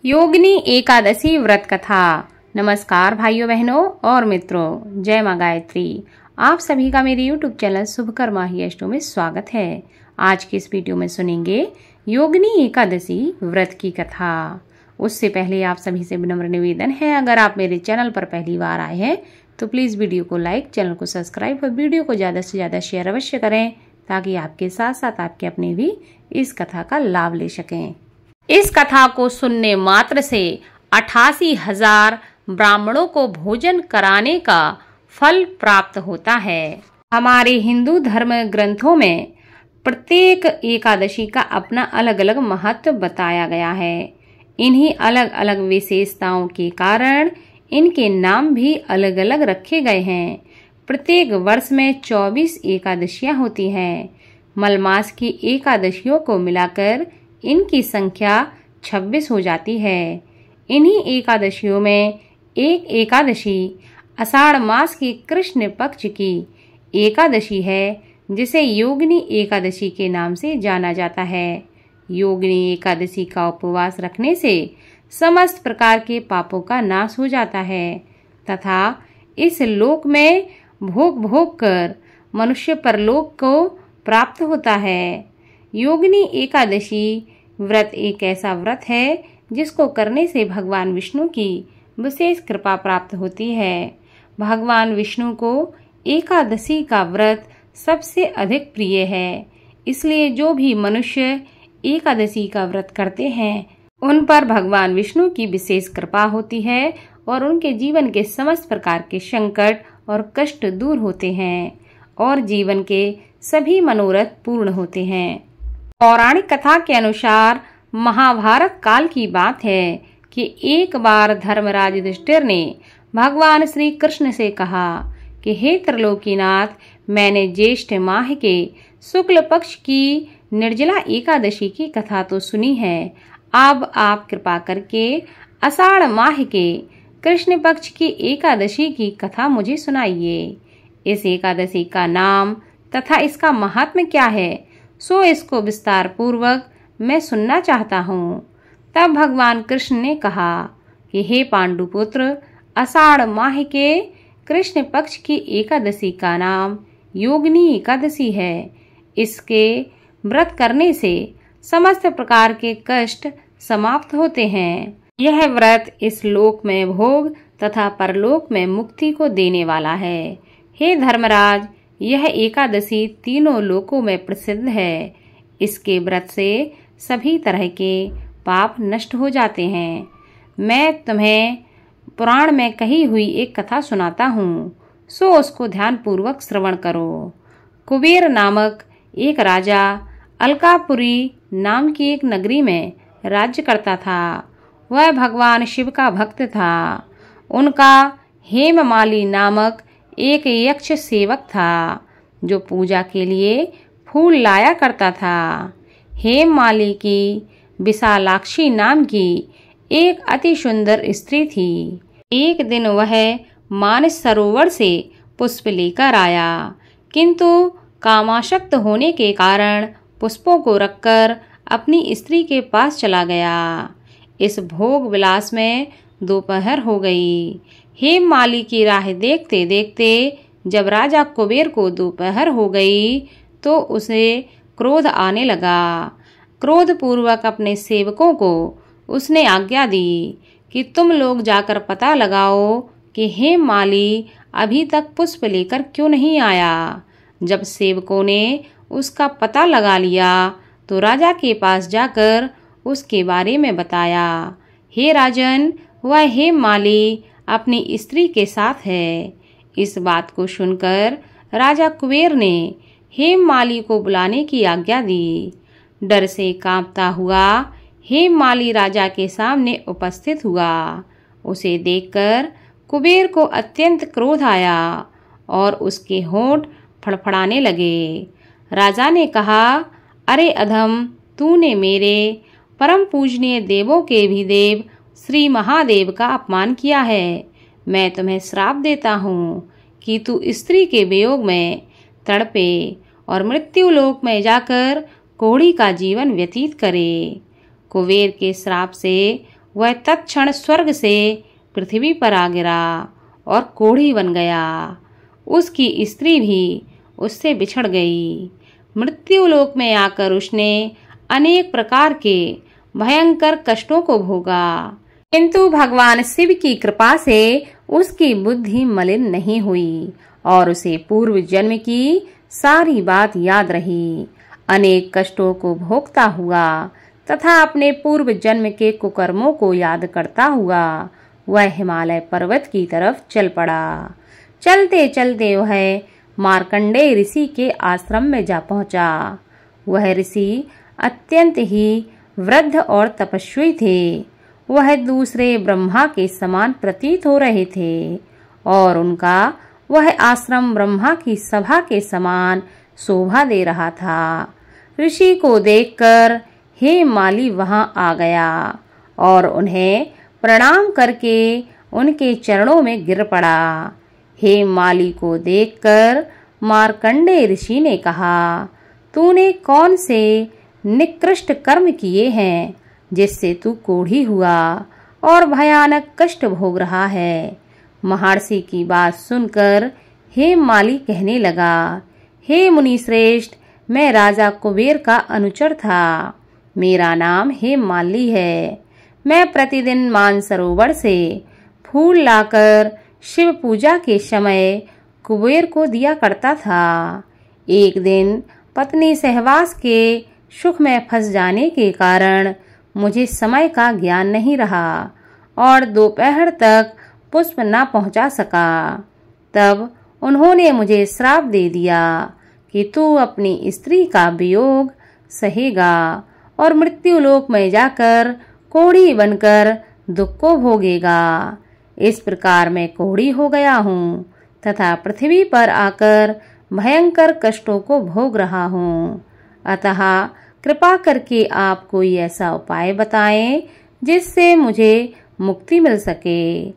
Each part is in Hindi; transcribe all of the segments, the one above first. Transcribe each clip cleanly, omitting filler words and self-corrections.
योगिनी एकादशी व्रत कथा। नमस्कार भाइयों बहनों और मित्रों, जय मां गायत्री। आप सभी का मेरे YouTube चैनल शुभकर्मा ही अष्टो में स्वागत है। आज के इस वीडियो में सुनेंगे योगिनी एकादशी व्रत की कथा। उससे पहले आप सभी से विनम्र निवेदन है, अगर आप मेरे चैनल पर पहली बार आए हैं तो प्लीज़ वीडियो को लाइक, चैनल को सब्सक्राइब और वीडियो को ज़्यादा से ज़्यादा शेयर अवश्य करें, ताकि आपके साथ साथ आपके अपने भी इस कथा का लाभ ले सकें। इस कथा को सुनने मात्र से 88,000 ब्राह्मणों को भोजन कराने का फल प्राप्त होता है। हमारे हिंदू धर्म ग्रंथों में प्रत्येक एकादशी का अपना अलग अलग महत्व बताया गया है। इन्हीं अलग अलग विशेषताओं के कारण इनके नाम भी अलग अलग रखे गए हैं। प्रत्येक वर्ष में 24 एकादशियां होती हैं। मलमास की एकादशियों को मिलाकर इनकी संख्या 26 हो जाती है। इन्हीं एकादशियों में एक एकादशी आषाढ़ मास की कृष्ण पक्ष की एकादशी है, जिसे योगिनी एकादशी के नाम से जाना जाता है। योगिनी एकादशी का उपवास रखने से समस्त प्रकार के पापों का नाश हो जाता है तथा इस लोक में भोग भोग कर मनुष्य परलोक को प्राप्त होता है। योगिनी एकादशी व्रत एक ऐसा व्रत है जिसको करने से भगवान विष्णु की विशेष कृपा प्राप्त होती है। भगवान विष्णु को एकादशी का व्रत सबसे अधिक प्रिय है, इसलिए जो भी मनुष्य एकादशी का व्रत करते हैं उन पर भगवान विष्णु की विशेष कृपा होती है और उनके जीवन के समस्त प्रकार के संकट और कष्ट दूर होते हैं और जीवन के सभी मनोरथ पूर्ण होते हैं। पौराणिक कथा के अनुसार महाभारत काल की बात है कि एक बार धर्मराज युधिष्ठिर ने भगवान श्री कृष्ण से कहा कि हे त्रिलोकीनाथ, मैंने ज्येष्ठ माह के शुक्ल पक्ष की निर्जला एकादशी की कथा तो सुनी है, अब आप कृपा करके आषाढ़ माह के कृष्ण पक्ष की एकादशी की कथा मुझे सुनाइए। इस एकादशी का नाम तथा इसका महात्म्य क्या है, सो इसको विस्तार पूर्वक मैं सुनना चाहता हूँ। तब भगवान कृष्ण ने कहा कि हे पांडुपुत्र, आषाढ़ माह के कृष्ण पक्ष की एकादशी का नाम योगिनी एकादशी है। इसके व्रत करने से समस्त प्रकार के कष्ट समाप्त होते हैं। यह व्रत इस लोक में भोग तथा परलोक में मुक्ति को देने वाला है। हे धर्मराज, यह एकादशी तीनों लोकों में प्रसिद्ध है। इसके व्रत से सभी तरह के पाप नष्ट हो जाते हैं। मैं तुम्हें पुराण में कही हुई एक कथा सुनाता हूँ, सो उसको ध्यान पूर्वक श्रवण करो। कुबेर नामक एक राजा अलकापुरी नाम की एक नगरी में राज्य करता था। वह भगवान शिव का भक्त था। उनका हेममाली नामक एक यक्ष सेवक था, जो पूजा के लिए फूल लाया करता था। हेममाली की विशालाक्षी नाम की एक अति सुंदर स्त्री थी। एक दिन वह मानस सरोवर से पुष्प लेकर आया, किंतु कामासक्त होने के कारण पुष्पों को रखकर अपनी स्त्री के पास चला गया। इस भोग विलास में दोपहर हो गई। हेममाली की राह देखते देखते जब राजा कुबेर को दोपहर हो गई तो उसे क्रोध आने लगा। क्रोध पूर्वक अपने सेवकों को उसने आज्ञा दी कि तुम लोग जाकर पता लगाओ कि हेममाली अभी तक पुष्प लेकर क्यों नहीं आया। जब सेवकों ने उसका पता लगा लिया तो राजा के पास जाकर उसके बारे में बताया। हे राजन, वह हेममाली अपनी स्त्री के साथ है। इस बात को सुनकर राजा कुबेर ने हेममाली को बुलाने की आज्ञा दी। डर से कांपता हुआ हेममाली राजा के सामने उपस्थित हुआ। उसे देखकर कुबेर को अत्यंत क्रोध आया और उसके होंठ फड़फड़ाने लगे। राजा ने कहा, अरे अधम, तूने मेरे परम पूजनीय देवों के भी देव श्री महादेव का अपमान किया है। मैं तुम्हें श्राप देता हूँ कि तू स्त्री के वियोग में तड़पे और मृत्यु लोक में जाकर कोढ़ी का जीवन व्यतीत करे। कुबेर के श्राप से वह तत्क्षण स्वर्ग से पृथ्वी पर आ गिरा और कोढ़ी बन गया। उसकी स्त्री भी उससे बिछड़ गई। मृत्युलोक में आकर उसने अनेक प्रकार के भयंकर कष्टों को भोगा, किंतु भगवान शिव की कृपा से उसकी बुद्धि मलिन नहीं हुई और उसे पूर्व जन्म की सारी बात याद रही। अनेक कष्टों को भोगता हुआ तथा अपने पूर्व जन्म के कुकर्मों को याद करता हुआ वह हिमालय पर्वत की तरफ चल पड़ा। चलते चलते वह मार्कंडेय ऋषि के आश्रम में जा पहुंचा। वह ऋषि अत्यंत ही वृद्ध और तपस्वी थे। वह दूसरे ब्रह्मा के समान प्रतीत हो रहे थे और उनका वह आश्रम ब्रह्मा की सभा के समान शोभा दे रहा था। ऋषि को देखकर हेममाली वहां आ गया और उन्हें प्रणाम करके उनके चरणों में गिर पड़ा। हेममाली को देखकर मार्कंडेय ऋषि ने कहा, तूने कौन से निकृष्ट कर्म किए हैं जिससे तू कोढ़ी हुआ और भयानक कष्ट भोग रहा है। महर्षि की बात सुनकर हेममाली कहने लगा, हे मुनि श्रेष्ठ, मैं राजा कुबेर का अनुचर था। मेरा नाम हेममाली है। मैं प्रतिदिन मानसरोवर से फूल लाकर शिव पूजा के समय कुबेर को दिया करता था। एक दिन पत्नी सहवास के सुख में फंस जाने के कारण मुझे समय का ज्ञान नहीं रहा और दोपहर तक पुष्प न पहुंचा सका। तब उन्होंने मुझे श्राप दे दिया कि तू अपनी स्त्री का वियोग सहेगा और मृत्युलोक में जाकर कोढ़ी बनकर दुख को भोगेगा। इस प्रकार मैं कोढ़ी हो गया हूँ तथा पृथ्वी पर आकर भयंकर कष्टों को भोग रहा हूँ। अतः कृपा करके आप कोई ऐसा उपाय बताएं जिससे मुझे मुक्ति मिल सके।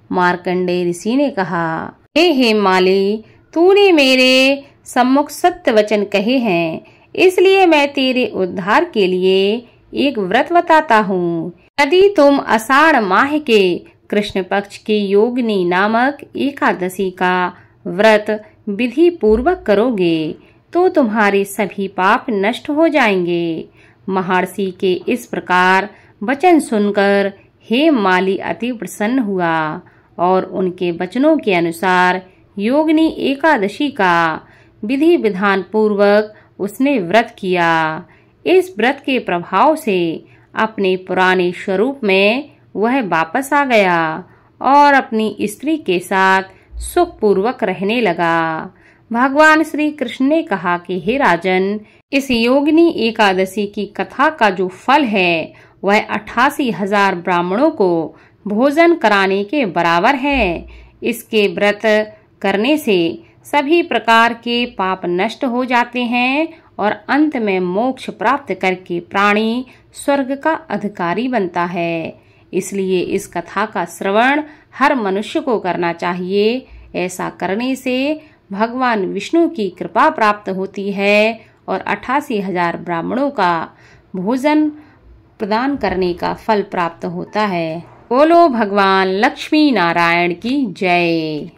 मार्कंडेय ऋषि ने कहा, हे हेममाली, तूने मेरे सम्मुख सत्य वचन कहे हैं, इसलिए मैं तेरे उद्धार के लिए एक व्रत बताता हूँ। यदि तुम आषाढ़ माह के कृष्ण पक्ष की योगिनी नामक एकादशी का व्रत विधि पूर्वक करोगे तो तुम्हारे सभी पाप नष्ट हो जाएंगे। महर्षि के इस प्रकार वचन सुनकर हेममाली अति प्रसन्न हुआ और उनके वचनों के अनुसार योगिनी एकादशी का विधि विधान पूर्वक उसने व्रत किया। इस व्रत के प्रभाव से अपने पुराने स्वरूप में वह वापस आ गया और अपनी स्त्री के साथ सुखपूर्वक रहने लगा। भगवान श्री कृष्ण ने कहा कि हे राजन, इस योगिनी एकादशी की कथा का जो फल है वह 88,000 ब्राह्मणों को भोजन कराने के बराबर है। इसके व्रत करने से सभी प्रकार के पाप नष्ट हो जाते हैं और अंत में मोक्ष प्राप्त करके प्राणी स्वर्ग का अधिकारी बनता है। इसलिए इस कथा का श्रवण हर मनुष्य को करना चाहिए। ऐसा करने से भगवान विष्णु की कृपा प्राप्त होती है और 88,000 ब्राह्मणों का भोजन प्रदान करने का फल प्राप्त होता है। बोलो भगवान लक्ष्मी नारायण की जय।